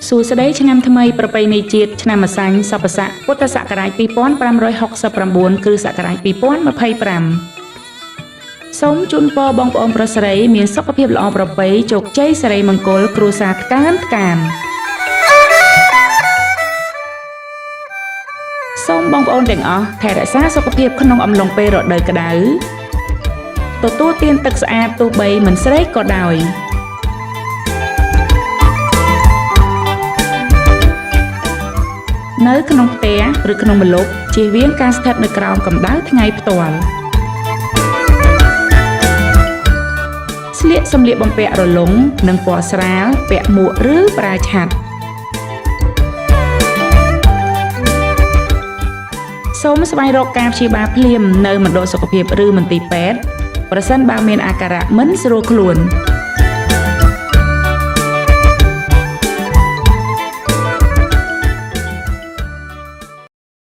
សួស្តីឆ្នាំថ្មីប្រពៃណីជាតិឆ្នាំម្សាញ់សពស័កពុទ្ធសករាជ2569គ្រិស្តសករាជ2025សូមជូនពរបងប្អូនប្រុសស្រីមានសុខភាពល្អប្រពៃជោគជ័យសិរីមង្គលគ្រួសារថ្កើងថ្កានសូមបងប្អូនទាំងអស់ថែរក្សាសុខភាពក្នុងអំឡុងពេលរដូវក្តៅទទួលទានទឹកស្អាតទោះបីមិនស្រេកក៏ដោយនៅក្នុងផ្ទះឬក្នុងម្លប់ជៀសវាងការស្ថិតនៅក្រោមកម្ដៅថ្ងៃផ្ទាល់ស្លៀកសម្លៀកបំពាក់រលុងនិងពណ៌ស្រាលពាក់មួកឬប្រើឆ័ត្រសូមស្វែងរកការព្យាបាលភ្លាមនៅមណ្ឌលសុខភាពឬមន្ទីរពេទ្យប្រសិនបើមានអាការៈមិនស្រួលខ្លួន